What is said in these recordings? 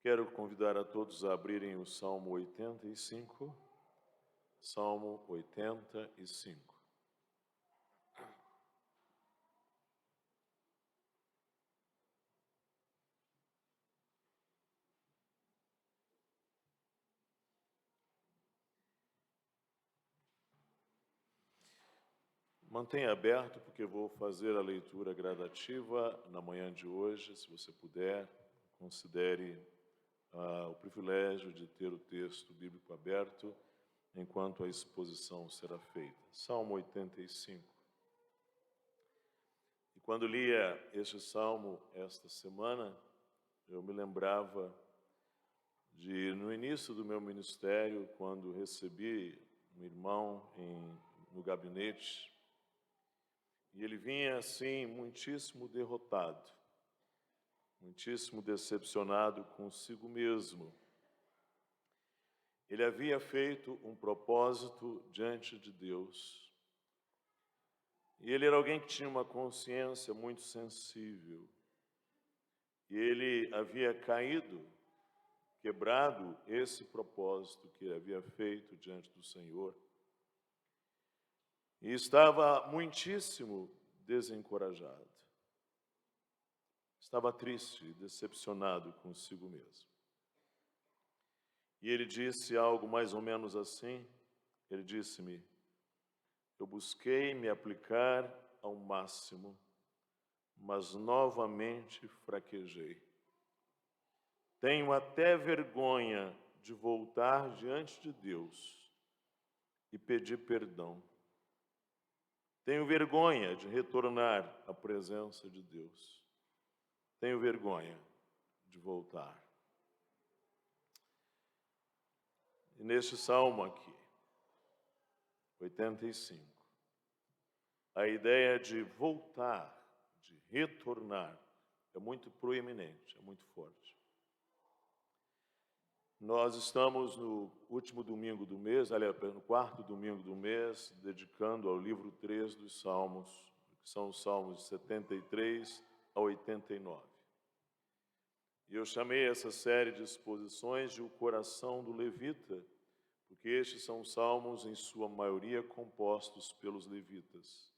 Quero convidar a todos a abrirem o Salmo 85. Salmo 85. Mantenha aberto, porque vou fazer a leitura gradativa na manhã de hoje. Se você puder, considere o privilégio de ter o texto bíblico aberto enquanto a exposição será feita. Salmo 85. E quando lia este salmo esta semana, eu me lembrava no início do meu ministério, quando recebi um irmão no gabinete, e ele vinha assim, muitíssimo derrotado, muitíssimo decepcionado consigo mesmo. Ele havia feito um propósito diante de Deus. E ele era alguém que tinha uma consciência muito sensível. E ele havia caído, quebrado esse propósito que ele havia feito diante do Senhor. E estava muitíssimo desencorajado. Estava triste, decepcionado consigo mesmo. E ele disse algo mais ou menos assim. Ele disse-me: eu busquei me aplicar ao máximo, mas novamente fraquejei. Tenho até vergonha de voltar diante de Deus e pedir perdão. Tenho vergonha de retornar à presença de Deus. Tenho vergonha de voltar. E neste salmo aqui, 85, a ideia de voltar, de retornar, é muito proeminente, é muito forte. Nós estamos no último domingo do mês, aliás, no quarto domingo do mês, dedicando ao livro 3 dos Salmos, que são os Salmos de 73 a 89. E eu chamei essa série de exposições de O Coração do Levita, porque estes são salmos, em sua maioria, compostos pelos levitas.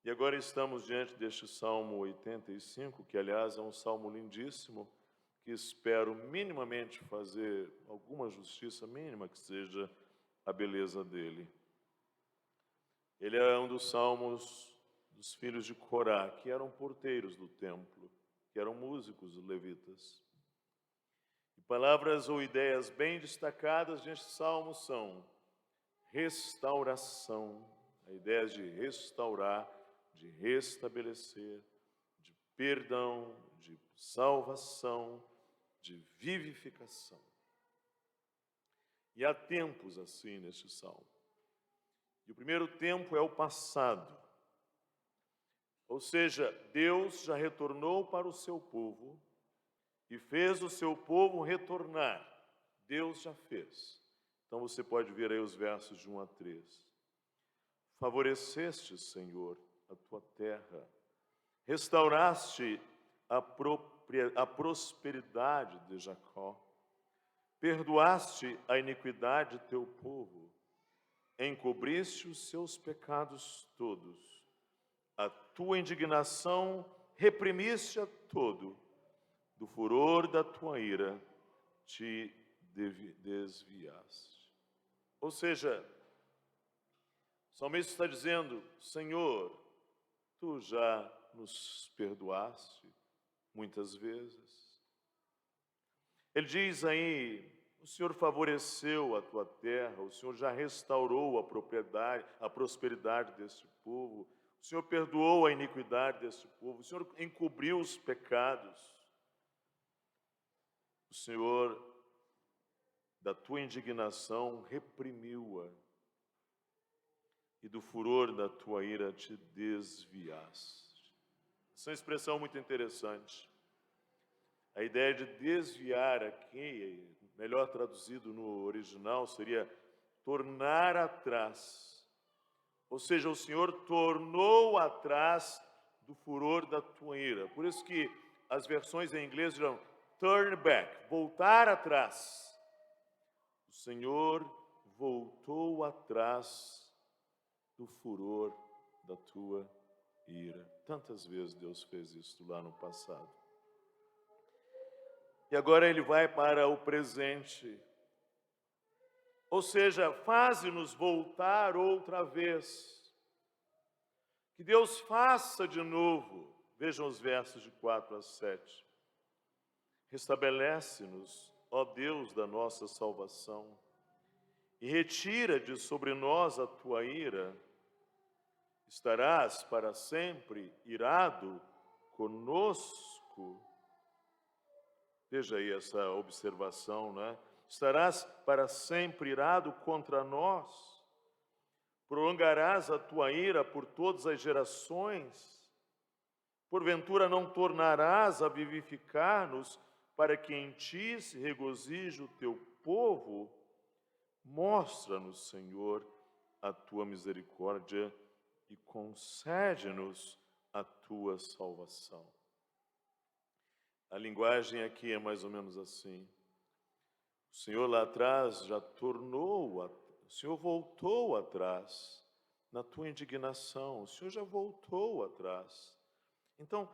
E agora estamos diante deste Salmo 85, que, aliás, é um salmo lindíssimo, que espero minimamente fazer alguma justiça mínima que seja a beleza dele. Ele é um dos salmos dos filhos de Corá, que eram porteiros do templo, que eram músicos levitas. E palavras ou ideias bem destacadas neste salmo são restauração, a ideia de restaurar, de restabelecer, de perdão, de salvação, de vivificação. E há tempos assim neste salmo. E o primeiro tempo é o passado. Ou seja, Deus já retornou para o seu povo e fez o seu povo retornar. Deus já fez. Então você pode ver aí os versos de 1 a 3. Favoreceste, Senhor, a tua terra. Restauraste a prosperidade de Jacó. Perdoaste a iniquidade de teu povo. Encobriste os seus pecados todos. A tua indignação reprimiste a todo. Do furor da tua ira te desviaste. Ou seja, o salmista está dizendo: Senhor, tu já nos perdoaste muitas vezes. Ele diz aí: o Senhor favoreceu a tua terra, o Senhor já restaurou a propriedade, a prosperidade deste povo, o Senhor perdoou a iniquidade deste povo, o Senhor encobriu os pecados. O Senhor, da tua indignação, reprimiu-a, e do furor da tua ira te desviaste. Essa é uma expressão muito interessante. A ideia de desviar aqui, melhor traduzido no original, seria tornar atrás. Ou seja, o Senhor tornou atrás do furor da tua ira. Por isso que as versões em inglês dirão turn back, voltar atrás. O Senhor voltou atrás do furor da tua ira. Tantas vezes Deus fez isso lá no passado. E agora Ele vai para o presente. Ou seja, faze-nos voltar outra vez. Que Deus faça de novo. Vejam os versos de 4 a 7. Restabelece-nos, ó Deus da nossa salvação, e retira de sobre nós a tua ira. Estarás para sempre irado conosco. Veja aí essa observação, né? Estarás para sempre irado contra nós. Prolongarás a tua ira por todas as gerações. Porventura não tornarás a vivificar-nos, para que em ti se regozije o teu povo? Mostra-nos, Senhor, a tua misericórdia e concede-nos a tua salvação. A linguagem aqui é mais ou menos assim. O Senhor lá atrás já o Senhor voltou atrás na tua indignação, o Senhor já voltou atrás. Então,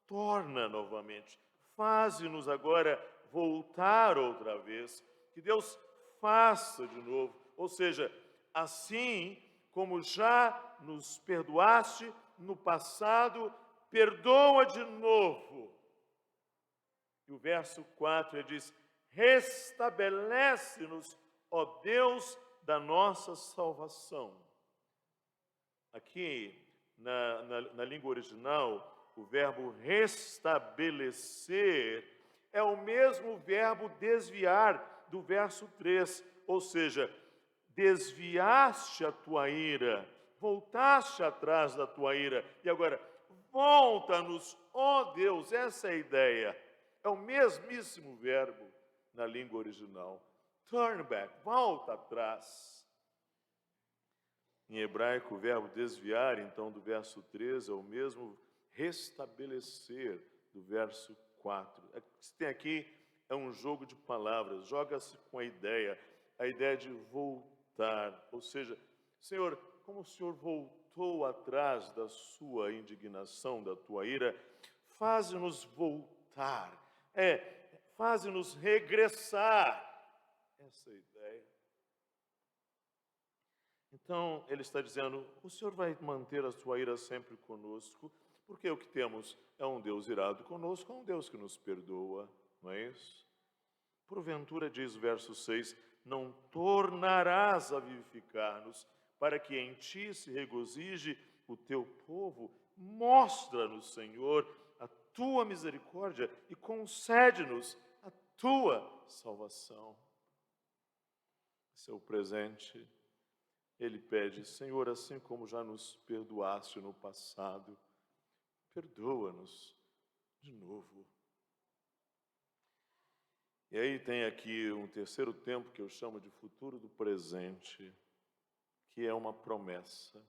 torna novamente, faze-nos agora voltar outra vez, que Deus faça de novo, ou seja, assim como já nos perdoaste no passado, perdoa de novo. E o verso 4 ele diz: restabelece-nos, ó Deus da nossa salvação. Aqui, na língua original, o verbo restabelecer é o mesmo verbo desviar do verso 3, ou seja, desviaste a tua ira, voltaste atrás da tua ira, e agora, volta-nos, ó Deus, essa é a ideia, é o mesmíssimo verbo na língua original. Turn back, volta atrás. Em hebraico, o verbo desviar, então, do verso 13, é o mesmo restabelecer do verso 4. O que se tem aqui é um jogo de palavras, joga-se com a ideia de voltar. Ou seja, Senhor, como o Senhor voltou atrás da sua indignação, da tua ira, faze-nos voltar, faze-nos regressar. Essa é a ideia. Então, ele está dizendo, o Senhor vai manter a sua ira sempre conosco, porque o que temos é um Deus irado conosco, é um Deus que nos perdoa, não é isso? Porventura, diz o verso 6, não tornarás a vivificar-nos, para que em ti se regozije o teu povo. Mostra-nos, Senhor, a tua misericórdia e concede-nos a tua salvação. Esse é o presente. Ele pede, Senhor, assim como já nos perdoaste no passado, perdoa-nos de novo. E aí tem aqui um terceiro tempo que eu chamo de futuro do presente, que é uma promessa.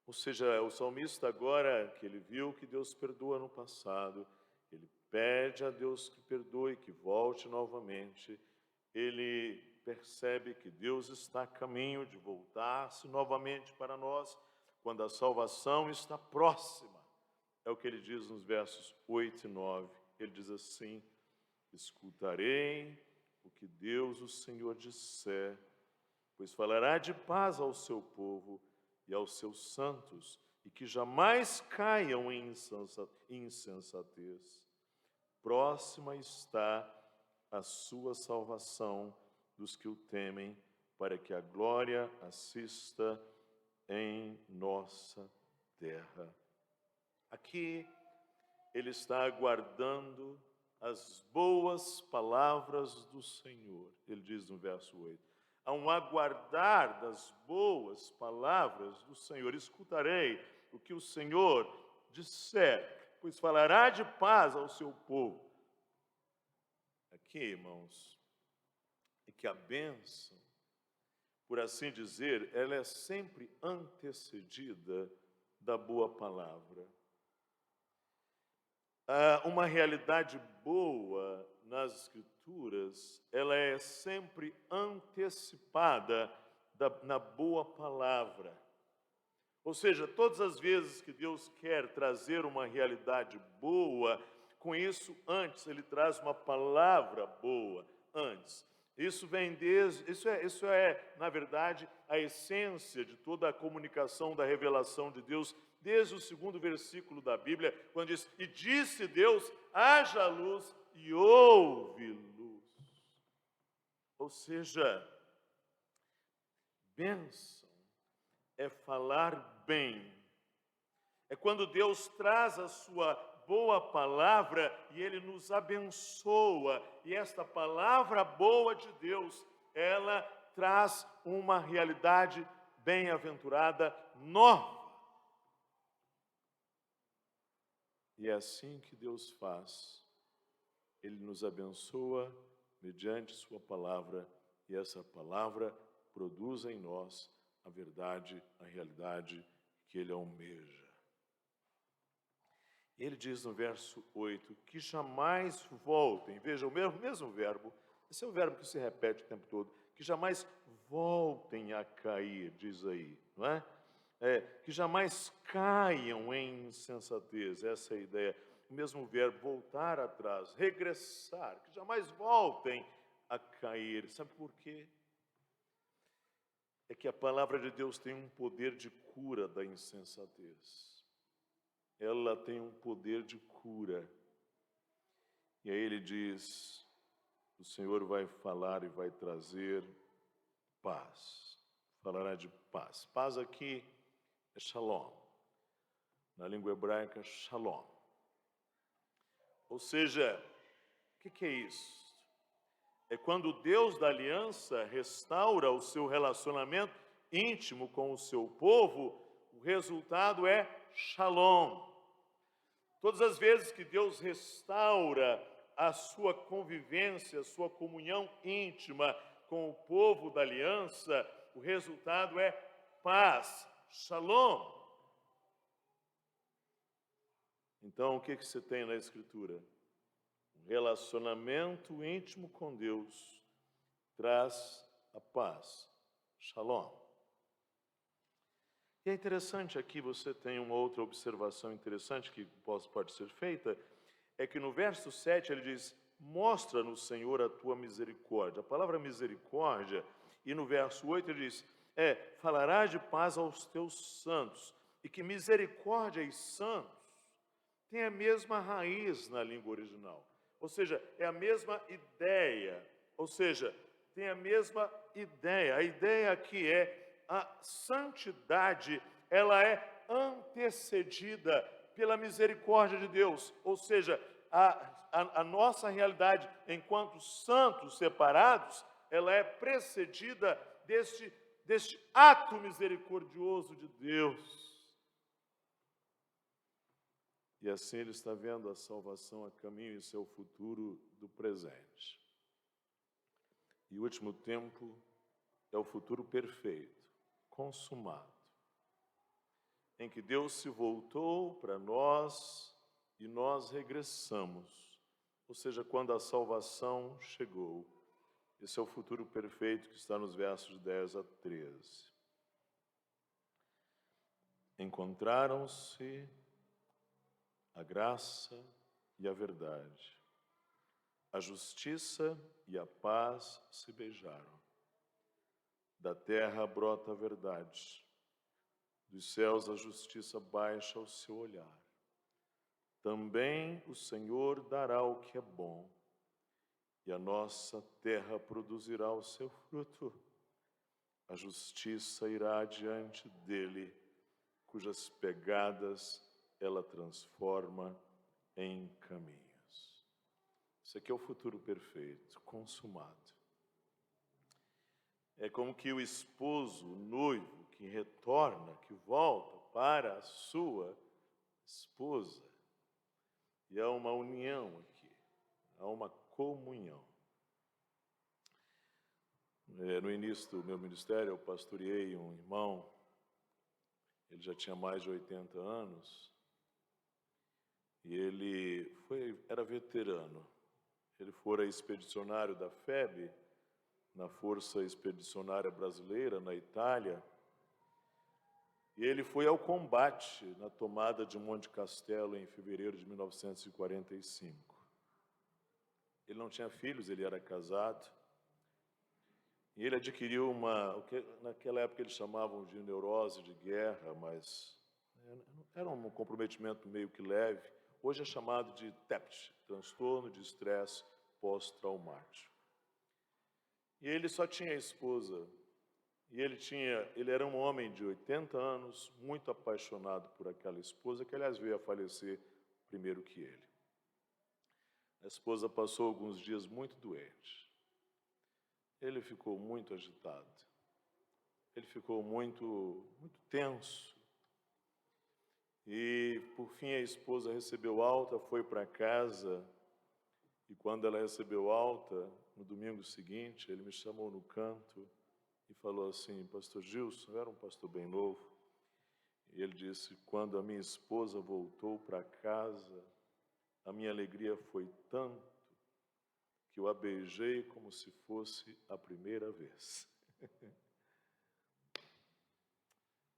Ou seja, o salmista agora, que ele viu que Deus perdoa no passado, ele pede a Deus que perdoe, que volte novamente. Ele percebe que Deus está a caminho de voltar-se novamente para nós, quando a salvação está próxima. É o que ele diz nos versos 8 e 9. Ele diz assim, escutarei o que Deus, o Senhor, disser, pois falará de paz ao seu povo e aos seus santos, e que jamais caiam em insensatez. Próxima está a sua salvação dos que o temem, para que a glória assista em nossa terra. Aqui ele está aguardando as boas palavras do Senhor. Ele diz no verso 8, há um aguardar das boas palavras do Senhor. Escutarei o que o Senhor disser, pois falará de paz ao seu povo. Aqui, irmãos, é que a bênção, por assim dizer, ela é sempre antecedida da boa palavra. Uma realidade boa nas Escrituras, ela é sempre antecipada na boa palavra. Ou seja, todas as vezes que Deus quer trazer uma realidade boa, com isso, antes, Ele traz uma palavra boa, antes. Isso é, na verdade, a essência de toda a comunicação da revelação de Deus, desde o 2º versículo da Bíblia, quando diz, e disse Deus, haja luz e houve luz. Ou seja, bênção é falar bem. É quando Deus traz a sua boa palavra e Ele nos abençoa. E esta palavra boa de Deus, ela traz uma realidade bem-aventurada nova. E é assim que Deus faz. Ele nos abençoa mediante sua palavra e essa palavra produz em nós a verdade, a realidade que Ele almeja. Ele diz no verso 8, que jamais voltem, veja, o mesmo verbo, esse é o verbo que se repete o tempo todo, que jamais voltem a cair, diz aí, não é? Que jamais caiam em insensatez, essa é a ideia. O mesmo verbo, voltar atrás, regressar, que jamais voltem a cair. Sabe por quê? É que a palavra de Deus tem um poder de cura da insensatez. Ela tem um poder de cura. E aí ele diz, o Senhor vai falar e vai trazer paz. Falará de paz. Paz aqui é shalom. Na língua hebraica, shalom. Ou seja, o que é isso? É quando o Deus da aliança restaura o seu relacionamento íntimo com o seu povo, o resultado é shalom. Todas as vezes que Deus restaura a sua convivência, a sua comunhão íntima com o povo da aliança, o resultado é paz, shalom. Então, o que você tem na Escritura? Um relacionamento íntimo com Deus traz a paz, shalom. E é interessante aqui, você tem uma outra observação interessante que pode ser feita, é que no verso 7 ele diz, mostra-nos, Senhor, a tua misericórdia. A palavra misericórdia, e no verso 8 ele diz, falarás de paz aos teus santos. E que misericórdia e santos tem a mesma raiz na língua original. Ou seja, é a mesma ideia. Ou seja, tem a mesma ideia. A ideia aqui é a santidade, ela é antecedida pela misericórdia de Deus. Ou seja, a nossa realidade enquanto santos separados, ela é precedida deste ato misericordioso de Deus. E assim ele está vendo a salvação a caminho e seu futuro do presente. E o último tempo é o futuro perfeito, consumado, em que Deus se voltou para nós e nós regressamos. Ou seja, quando a salvação chegou. Esse é o futuro perfeito que está nos versos 10 a 13. Encontraram-se a graça e a verdade. A justiça e a paz se beijaram. Da terra brota a verdade. Dos céus a justiça baixa o seu olhar. Também o Senhor dará o que é bom, e a nossa terra produzirá o seu fruto. A justiça irá adiante dele, cujas pegadas ela transforma em caminhos. Isso aqui é o futuro perfeito, consumado. É como que o esposo, o noivo, que retorna, que volta para a sua esposa. E há uma união aqui, há uma comunhão. No início do meu ministério, eu pastoreei um irmão, ele já tinha mais de 80 anos, E ele era veterano. Ele fora expedicionário da FEB, na Força Expedicionária Brasileira, na Itália. E ele foi ao combate na tomada de Monte Castelo em fevereiro de 1945. Ele não tinha filhos, ele era casado. E ele adquiriu o que naquela época eles chamavam de neurose de guerra, mas era um comprometimento meio que leve. Hoje é chamado de TEPT, transtorno de estresse pós-traumático. E ele só tinha a esposa. E ele era um homem de 80 anos, muito apaixonado por aquela esposa, que aliás veio a falecer primeiro que ele. A esposa passou alguns dias muito doente. Ele ficou muito agitado. Ele ficou muito tenso. E, por fim, a esposa recebeu alta, foi para casa. E quando ela recebeu alta, no domingo seguinte, ele me chamou no canto e falou assim: Pastor Gilson, eu era um pastor bem novo. E ele disse: quando a minha esposa voltou para casa, a minha alegria foi tanto que eu a beijei como se fosse a primeira vez.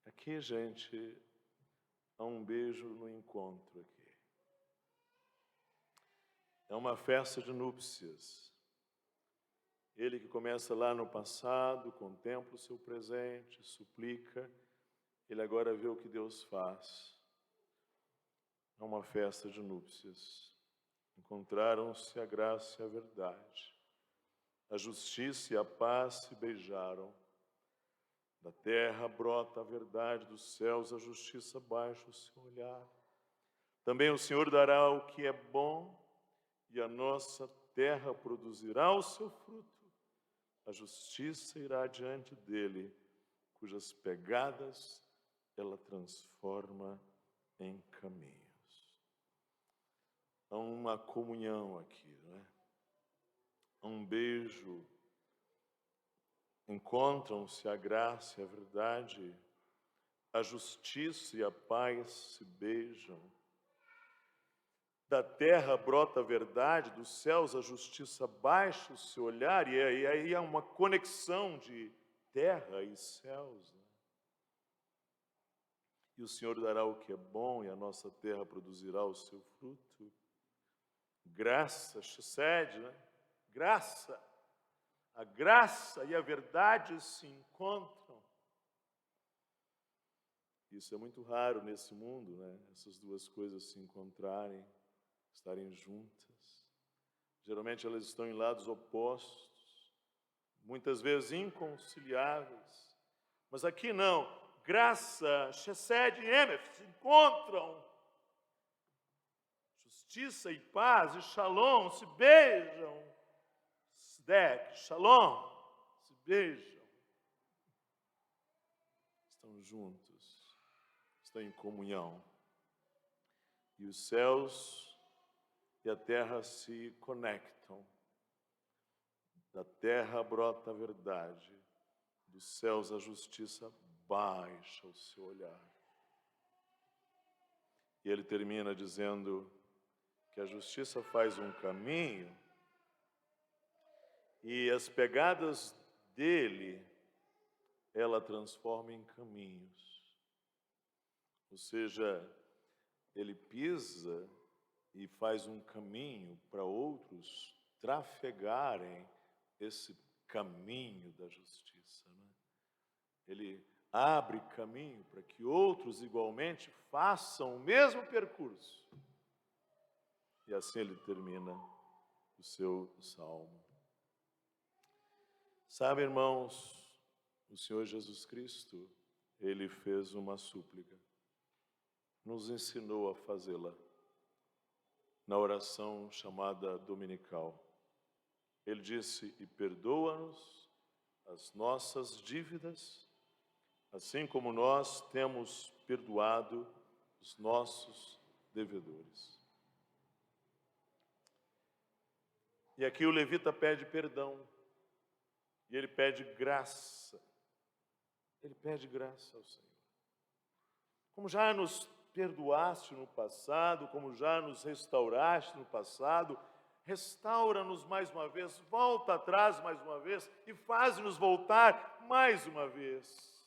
Aqui, gente, há um beijo no encontro aqui. É uma festa de núpcias. Ele que começa lá no passado, contempla o seu presente, suplica, ele agora vê o que Deus faz. É uma festa de núpcias. Encontraram-se a graça e a verdade. A justiça e a paz se beijaram. Da terra brota a verdade, dos céus a justiça baixa o seu olhar. Também o Senhor dará o que é bom, e a nossa terra produzirá o seu fruto. A justiça irá diante dele, cujas pegadas ela transforma em caminhos. Há uma comunhão aqui, não é? Há um beijo. Encontram-se a graça e a verdade, a justiça e a paz se beijam. Da terra brota a verdade, dos céus a justiça baixa o seu olhar, e aí há uma conexão de terra e céus. Né? E o Senhor dará o que é bom, e a nossa terra produzirá o seu fruto. Graça, chesed, né? Graça. A graça e a verdade se encontram. Isso é muito raro nesse mundo, né? Essas duas coisas se encontrarem, estarem juntas. Geralmente elas estão em lados opostos, muitas vezes inconciliáveis. Mas aqui não. Graça, chesed e emes se encontram. Justiça e paz e shalom se beijam. Sdek, shalom, se beijam. Estão juntos, estão em comunhão. E os céus e a terra se conectam. Da terra brota a verdade, dos céus a justiça baixa o seu olhar. E ele termina dizendo que a justiça faz um caminho e as pegadas dele, ela transforma em caminhos. Ou seja, ele pisa e faz um caminho para outros trafegarem esse caminho da justiça. Né? Ele abre caminho para que outros igualmente façam o mesmo percurso. E assim ele termina o seu salmo. Sabe, irmãos, o Senhor Jesus Cristo, ele fez uma súplica, nos ensinou a fazê-la na oração chamada dominical. Ele disse: e perdoa-nos as nossas dívidas, assim como nós temos perdoado os nossos devedores. E aqui o levita pede perdão. E ele pede graça. Ele pede graça ao Senhor. Como já nos perdoaste no passado, como já nos restauraste no passado, restaura-nos mais uma vez, volta atrás mais uma vez e faz-nos voltar mais uma vez.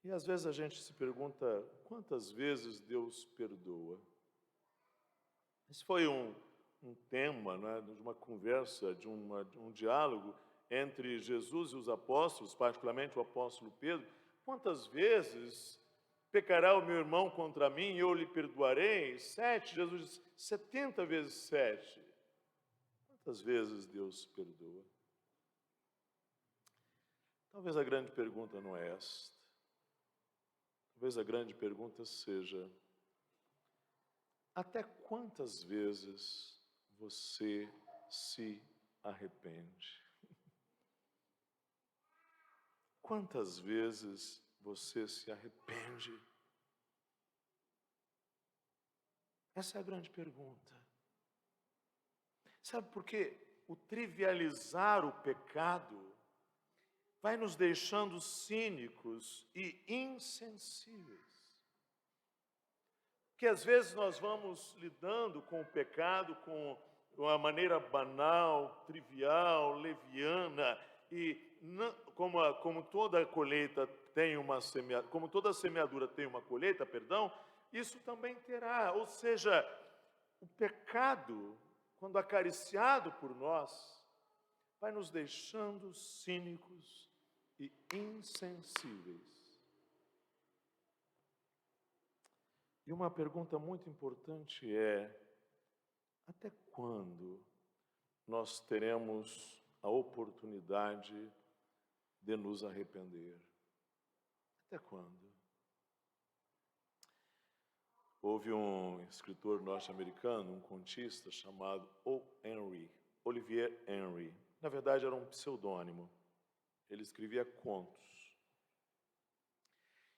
E às vezes a gente se pergunta, quantas vezes Deus perdoa? Esse foi um tema, né, de uma conversa, de um diálogo entre Jesus e os apóstolos, particularmente o apóstolo Pedro. Quantas vezes pecará o meu irmão contra mim e eu lhe perdoarei? 7, Jesus diz, 70 vezes 7. Quantas vezes Deus perdoa? Talvez a grande pergunta não é esta. Talvez a grande pergunta seja, até quantas vezes você se arrepende? Quantas vezes você se arrepende? Essa é a grande pergunta. Sabe por quê? O trivializar o pecado vai nos deixando cínicos e insensíveis. Porque às vezes nós vamos lidando com o pecado com uma maneira banal, trivial, leviana, e como toda colheita tem uma semeadura, como toda semeadura tem uma colheita, isso também terá. Ou seja, o pecado, quando acariciado por nós, vai nos deixando cínicos e insensíveis. E uma pergunta muito importante é, até quando nós teremos a oportunidade de nos arrepender? Até quando? Houve um escritor norte-americano, um contista chamado Olivier Henry. Na verdade, era um pseudônimo. Ele escrevia contos.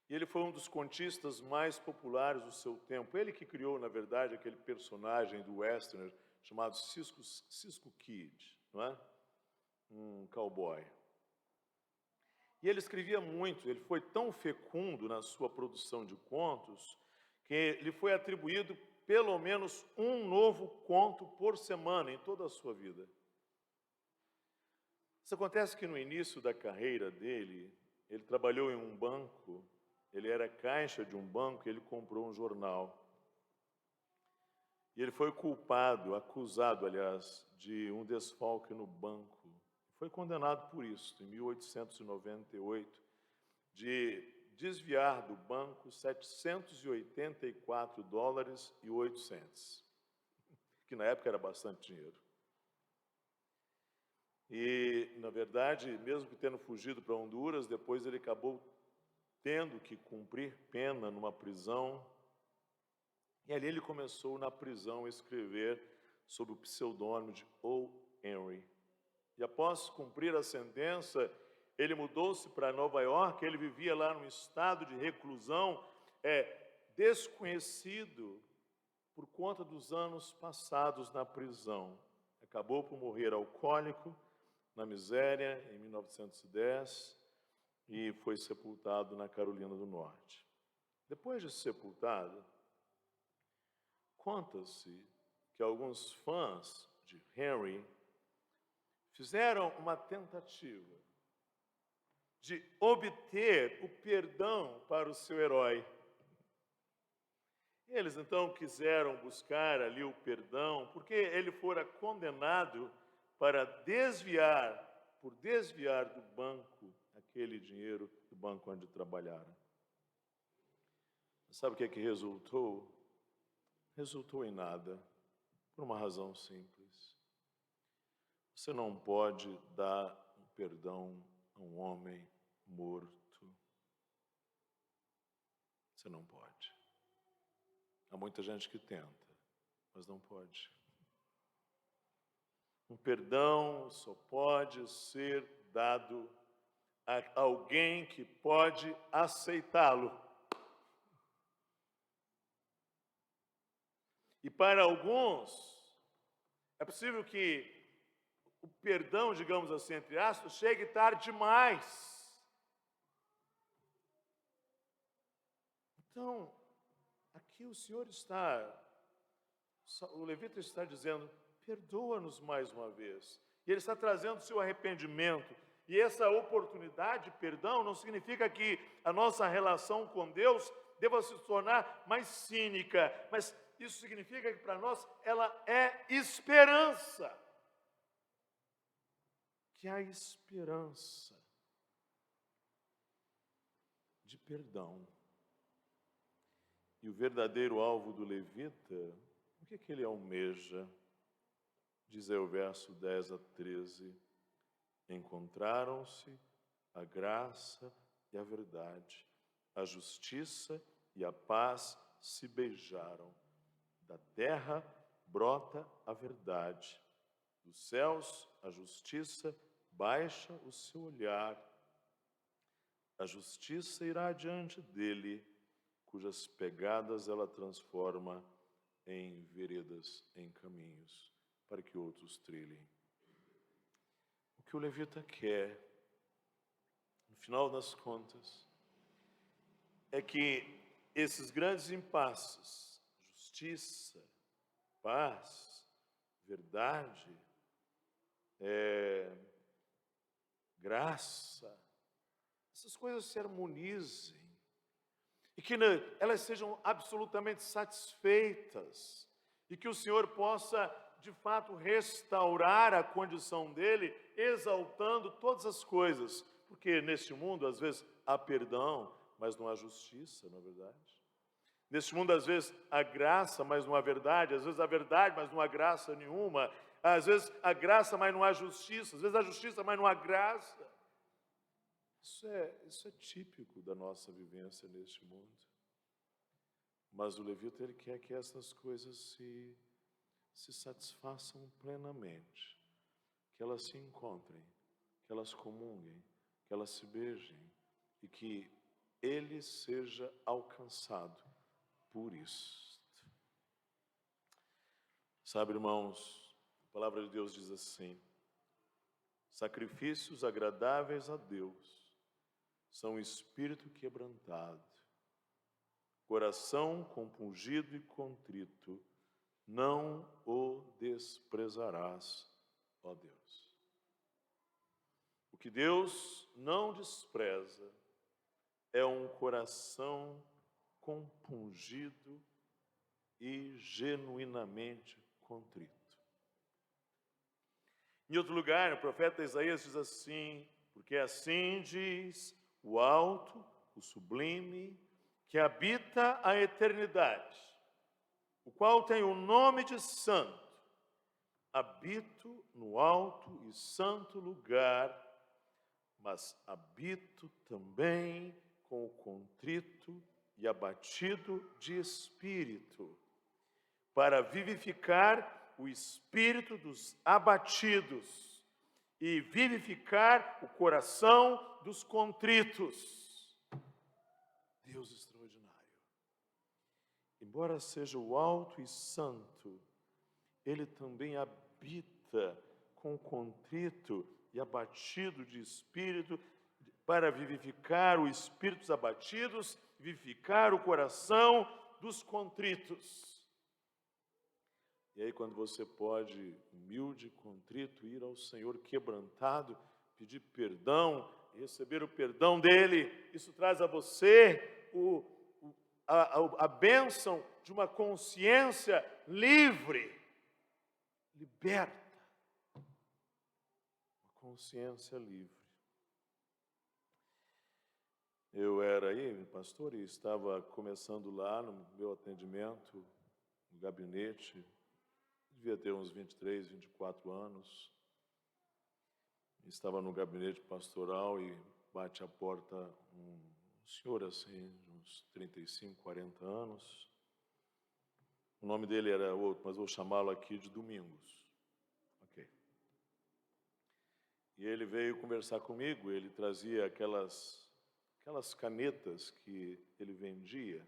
E ele foi um dos contistas mais populares do seu tempo. Ele que criou, na verdade, aquele personagem do westerner chamado Cisco Kid, não é? Um cowboy. E ele escrevia muito, ele foi tão fecundo na sua produção de contos que lhe foi atribuído pelo menos um novo conto por semana em toda a sua vida. Isso acontece que no início da carreira dele, ele trabalhou em um banco, ele era caixa de um banco e ele comprou um jornal. E ele foi acusado, aliás, de um desfalque no banco. Foi condenado por isso, em 1898, de desviar do banco $784,08, que na época era bastante dinheiro. E, na verdade, mesmo que tendo fugido para Honduras, depois ele acabou tendo que cumprir pena numa prisão. E ali ele começou, na prisão, a escrever sob o pseudônimo de O. Henry. E após cumprir a sentença, ele mudou-se para Nova York. Ele vivia lá num estado de reclusão desconhecido por conta dos anos passados na prisão. Acabou por morrer alcoólico, na miséria, em 1910, e foi sepultado na Carolina do Norte. Depois de sepultado, conta-se que alguns fãs de Henry fizeram uma tentativa de obter o perdão para o seu herói. Eles então quiseram buscar ali o perdão, porque ele fora condenado para por desviar do banco aquele dinheiro do banco onde trabalhara. Sabe o que é que resultou? Resultou em nada, por uma razão simples. Você não pode dar um perdão a um homem morto. Você não pode. Há muita gente que tenta, mas não pode. Um perdão só pode ser dado a alguém que pode aceitá-lo. E para alguns, é possível que o perdão, digamos assim, entre aspas, chegue tarde demais. Então, aqui o levita está dizendo, perdoa-nos mais uma vez. E ele está trazendo o seu arrependimento. E essa oportunidade de perdão não significa que a nossa relação com Deus deva se tornar mais cínica, mas isso significa que para nós ela é esperança. Que há esperança de perdão. E o verdadeiro alvo do levita, o que ele almeja? Diz aí o verso 10 a 13, encontraram-se a graça e a verdade, a justiça e a paz se beijaram. Da terra brota a verdade, dos céus a justiça baixa o seu olhar. A justiça irá adiante dele, cujas pegadas ela transforma em veredas, em caminhos, para que outros trilhem. O que o levita quer, no final das contas, é que esses grandes impasses, justiça, paz, verdade, graça, essas coisas se harmonizem e que elas sejam absolutamente satisfeitas e que o Senhor possa, de fato, restaurar a condição dele, exaltando todas as coisas, porque neste mundo, às vezes, há perdão, mas não há justiça, não é verdade? Neste mundo, às vezes, há graça, mas não há verdade, às vezes há verdade, mas não há graça nenhuma, às vezes há graça, mas não há justiça, às vezes há justiça, mas não há graça. Isso é típico da nossa vivência neste mundo. Mas o levita, ele quer que essas coisas se satisfaçam plenamente, que elas se encontrem, que elas comunguem, que elas se beijem e que ele seja alcançado por isto. Sabe, irmãos, a palavra de Deus diz assim: sacrifícios agradáveis a Deus são espírito quebrantado, coração compungido e contrito, não o desprezarás, ó Deus. O que Deus não despreza é um coração compungido e genuinamente contrito. Em outro lugar, o profeta Isaías diz assim: porque assim diz o alto, o sublime, que habita a eternidade, o qual tem o nome de santo. Habito no alto e santo lugar, mas habito também com o contrito e abatido de espírito, para vivificar o espírito dos abatidos e vivificar o coração dos contritos. Deus extraordinário. Embora seja o alto e santo, ele também habita com o contrito e abatido de espírito, para vivificar o espírito dos abatidos, vivificar o coração dos contritos. E aí, quando você pode, humilde e contrito, ir ao Senhor quebrantado, pedir perdão e receber o perdão dele, isso traz a você a bênção de uma consciência livre, liberta. Uma consciência livre. Eu era aí, pastor, e estava começando lá no meu atendimento, no gabinete. Devia ter uns 23, 24 anos. Estava no gabinete pastoral e bate à porta um senhor assim, de uns 35, 40 anos. O nome dele era outro, mas vou chamá-lo aqui de Domingos. Ok. E ele veio conversar comigo, ele trazia aquelas canetas que ele vendia,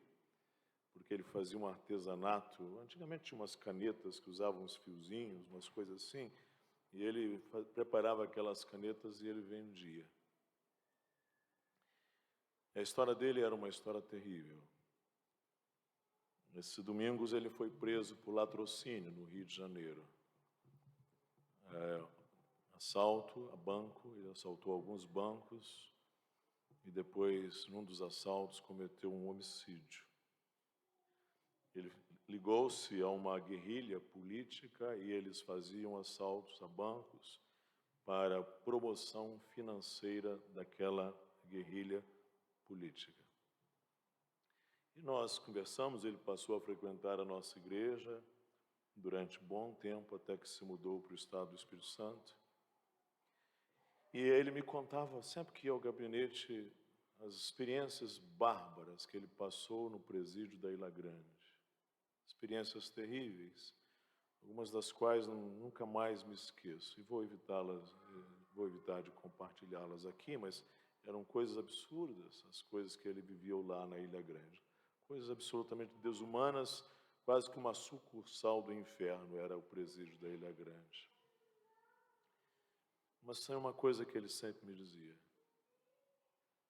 porque ele fazia um artesanato. Antigamente tinha umas canetas que usavam uns fiozinhos, umas coisas assim, e ele preparava aquelas canetas e ele vendia. A história dele era uma história terrível. Esse domingo ele foi preso por latrocínio no Rio de Janeiro. Assalto a banco, ele assaltou alguns bancos e depois, num dos assaltos, cometeu um homicídio. Ele ligou-se a uma guerrilha política e eles faziam assaltos a bancos para promoção financeira daquela guerrilha política. E nós conversamos, ele passou a frequentar a nossa igreja durante um bom tempo, até que se mudou para o estado do Espírito Santo. E ele me contava, sempre que ia ao gabinete, as experiências bárbaras que ele passou no presídio da Ilha Grande. Experiências terríveis, algumas das quais nunca mais me esqueço. E vou evitar de compartilhá-las aqui, mas eram coisas absurdas, as coisas que ele viveu lá na Ilha Grande. Coisas absolutamente desumanas, quase que uma sucursal do inferno era o presídio da Ilha Grande. Mas tem uma coisa que ele sempre me dizia.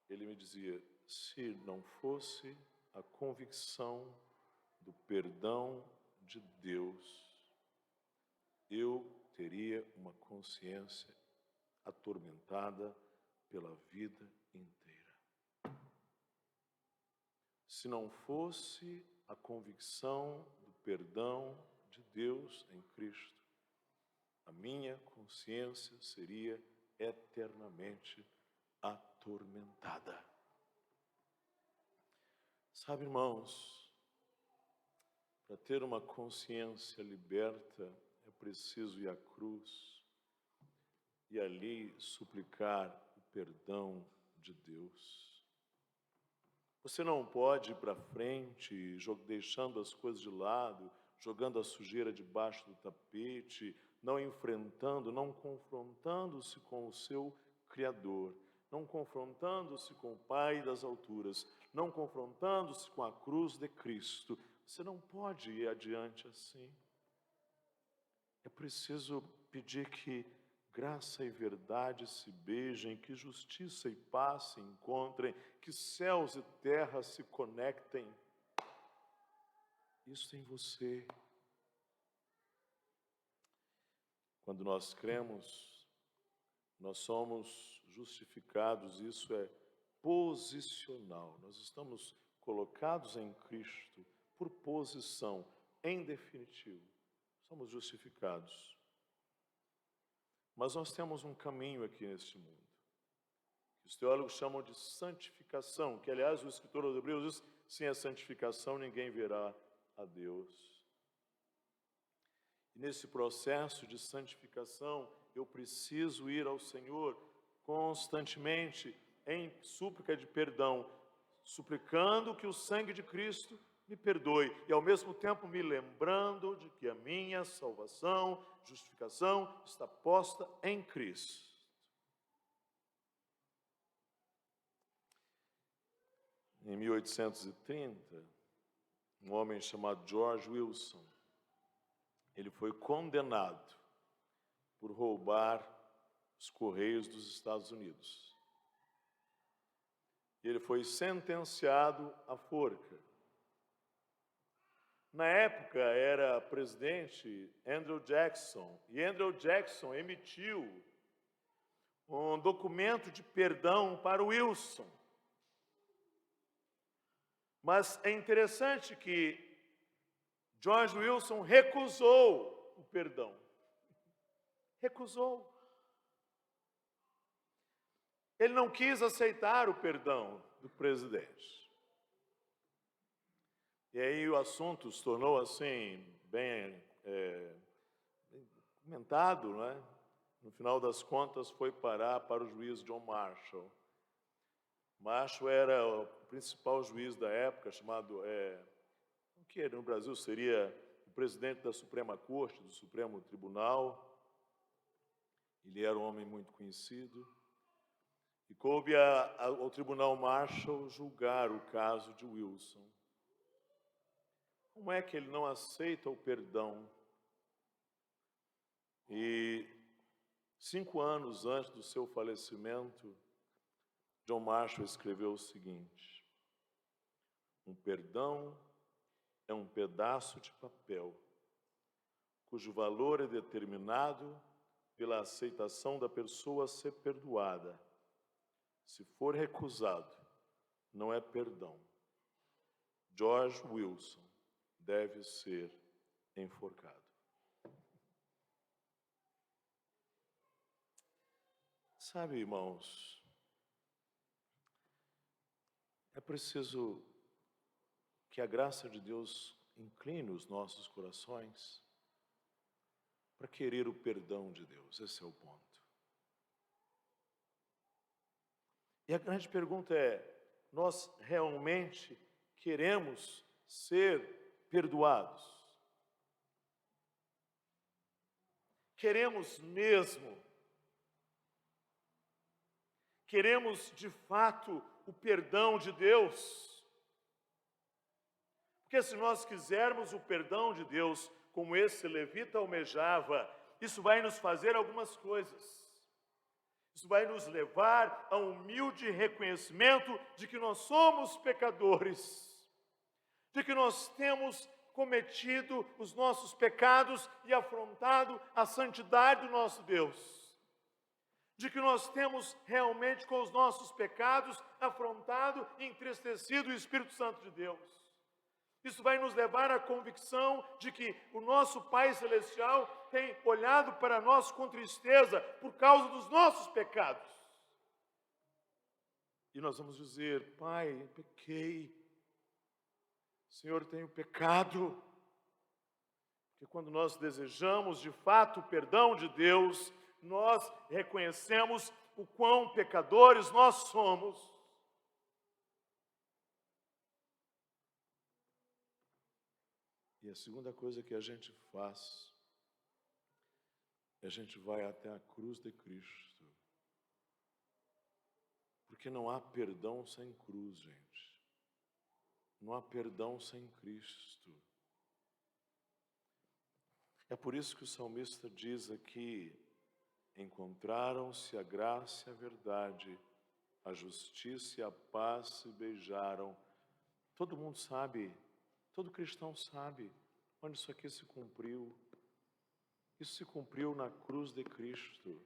Ele me dizia, se não fosse a convicção do perdão de Deus, eu teria uma consciência atormentada pela vida inteira. Se não fosse a convicção do perdão de Deus em Cristo, a minha consciência seria eternamente atormentada. Sabe, irmãos, para ter uma consciência liberta, é preciso ir à cruz e ali suplicar o perdão de Deus. Você não pode ir para frente, deixando as coisas de lado, jogando a sujeira debaixo do tapete, não enfrentando, não confrontando-se com o seu Criador, não confrontando-se com o Pai das alturas, não confrontando-se com a cruz de Cristo. Você não pode ir adiante assim. É preciso pedir que graça e verdade se beijem, que justiça e paz se encontrem, que céus e terra se conectem. Isso em você. Quando nós cremos, nós somos justificados, isso é posicional. Nós estamos colocados em Cristo por posição, em definitivo. Somos justificados. Mas nós temos um caminho aqui neste mundo, que os teólogos chamam de santificação, que aliás o escritor aos Hebreus diz, sem a santificação ninguém verá a Deus. E nesse processo de santificação, eu preciso ir ao Senhor constantemente em súplica de perdão, suplicando que o sangue de Cristo me perdoe e ao mesmo tempo me lembrando de que a minha salvação, justificação está posta em Cristo. Em 1830, um homem chamado George Wilson, ele foi condenado por roubar os Correios dos Estados Unidos. Ele foi sentenciado à forca. Na época era presidente Andrew Jackson, e Andrew Jackson emitiu um documento de perdão para o Wilson. Mas é interessante que George Wilson recusou o perdão. Recusou. Ele não quis aceitar o perdão do presidente. E aí o assunto se tornou assim, bem comentado, né? No final das contas foi parar para o juiz John Marshall. Marshall era o principal juiz da época, chamado, o que no Brasil seria o presidente da Suprema Corte, do Supremo Tribunal. Ele era um homem muito conhecido. E coube ao Tribunal Marshall julgar o caso de Wilson. Como é que ele não aceita o perdão? E 5 anos antes do seu falecimento, John Marshall escreveu o seguinte: um perdão é um pedaço de papel, cujo valor é determinado pela aceitação da pessoa a ser perdoada. Se for recusado, não é perdão. George Wilson deve ser enforcado. Sabe, irmãos, é preciso que a graça de Deus incline os nossos corações para querer o perdão de Deus. Esse é o ponto. E a grande pergunta é: nós realmente queremos ser perdoados? Queremos mesmo? Queremos de fato o perdão de Deus? Porque se nós quisermos o perdão de Deus, como esse levita almejava, isso vai nos fazer algumas coisas. Isso vai nos levar a um humilde reconhecimento de que nós somos pecadores, de que nós temos cometido os nossos pecados e afrontado a santidade do nosso Deus, de que nós temos realmente com os nossos pecados afrontado e entristecido o Espírito Santo de Deus. Isso vai nos levar à convicção de que o nosso Pai Celestial tem olhado para nós com tristeza por causa dos nossos pecados. E nós vamos dizer: Pai, pequei. Senhor, tenho pecado. Porque quando nós desejamos de fato o perdão de Deus, nós reconhecemos o quão pecadores nós somos. E a segunda coisa que a gente faz, a gente vai até a cruz de Cristo. Porque não há perdão sem cruz, gente. Não há perdão sem Cristo. É por isso que o salmista diz aqui: encontraram-se a graça e a verdade, a justiça e a paz se beijaram. Todo mundo sabe, todo cristão sabe onde isso aqui se cumpriu. Isso se cumpriu na cruz de Cristo.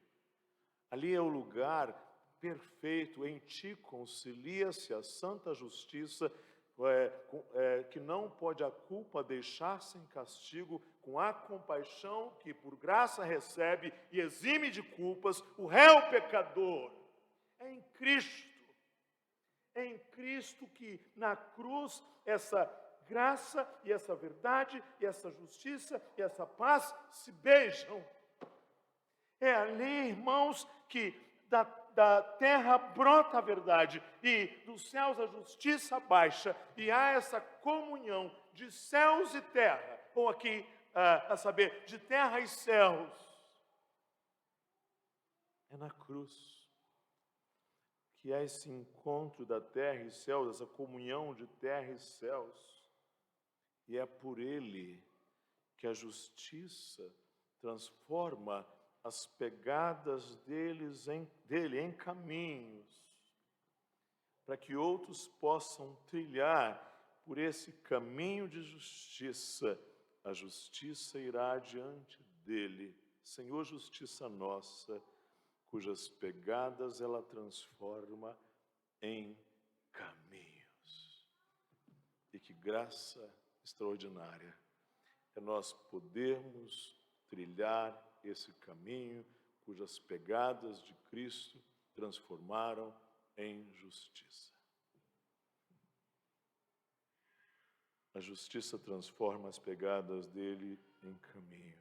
Ali é o lugar perfeito, em ti concilia-se a santa justiça, que não pode a culpa deixar sem castigo, com a compaixão que por graça recebe e exime de culpas o réu pecador. É em Cristo que na cruz essa graça e essa verdade e essa justiça e essa paz se beijam. É ali, irmãos, que da terra brota a verdade e dos céus a justiça baixa, e há essa comunhão de céus e terra, ou aqui, a saber, de terra e céus. É na cruz que há esse encontro da terra e céus, essa comunhão de terra e céus. E é por ele que a justiça transforma as pegadas dele em caminhos, para que outros possam trilhar por esse caminho de justiça. A justiça irá adiante dele. Senhor, justiça nossa, cujas pegadas ela transforma em caminhos. E que graça extraordinária é nós podermos trilhar esse caminho cujas pegadas de Cristo transformaram em justiça. A justiça transforma as pegadas dele em caminho.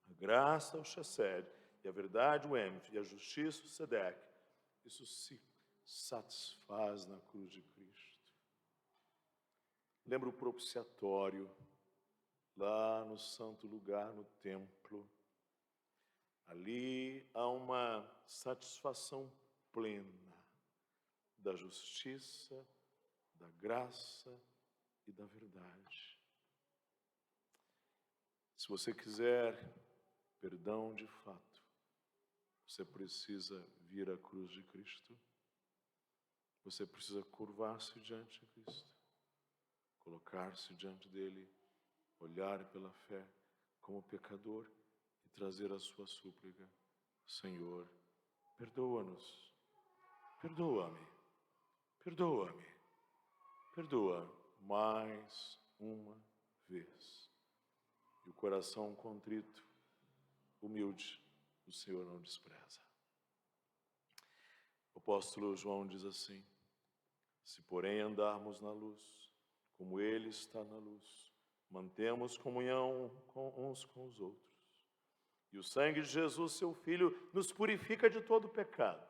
A graça o Chesed, e a verdade o Emes, e a justiça o Sedec. Isso se satisfaz na cruz de Cristo. Lembra o propiciatório, lá no santo lugar, no templo. Ali há uma satisfação plena da justiça, da graça e da verdade. Se você quiser perdão de fato, você precisa vir à cruz de Cristo. Você precisa curvar-se diante de Cristo. colocar-se diante dele, olhar pela fé como pecador e trazer a sua súplica: Senhor, perdoa-nos, perdoa-me, perdoa-me, perdoa mais uma vez. E o coração contrito, humilde, o Senhor não despreza. O apóstolo João diz assim: se porém andarmos na luz, como ele está na luz, mantemos comunhão uns com os outros. E o sangue de Jesus, seu Filho, nos purifica de todo pecado.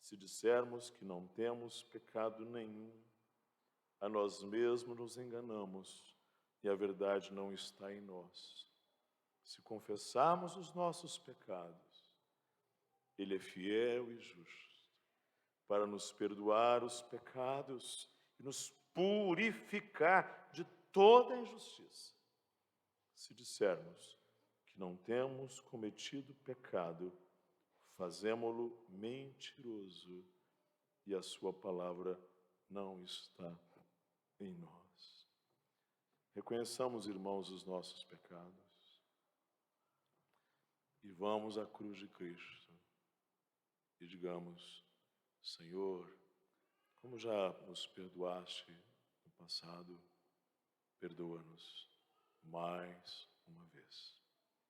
Se dissermos que não temos pecado nenhum, a nós mesmos nos enganamos e a verdade não está em nós. Se confessarmos os nossos pecados, Ele é fiel e justo para nos perdoar os pecados e nos purificar de toda injustiça. Se dissermos que não temos cometido pecado, fazemo-lo mentiroso e a sua palavra não está em nós. Reconheçamos, irmãos, os nossos pecados e vamos à cruz de Cristo e digamos: Senhor, como já nos perdoaste no passado, perdoa-nos mais uma vez.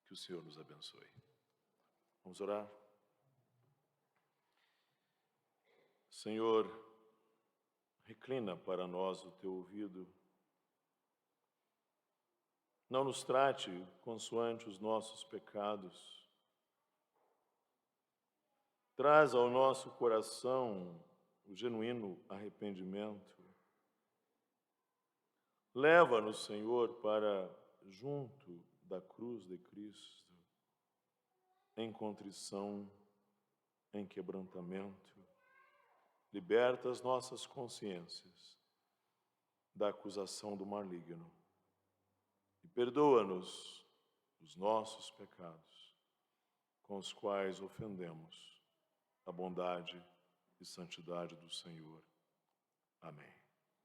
Que o Senhor nos abençoe. Vamos orar? Senhor, reclina para nós o teu ouvido. Não nos trate consoante os nossos pecados. Traz ao nosso coração o genuíno arrependimento. Leva-nos, Senhor, para junto da cruz de Cristo, em contrição, em quebrantamento. Liberta as nossas consciências da acusação do maligno e perdoa-nos os nossos pecados, com os quais ofendemos a bondade e santidade do Senhor. Amém.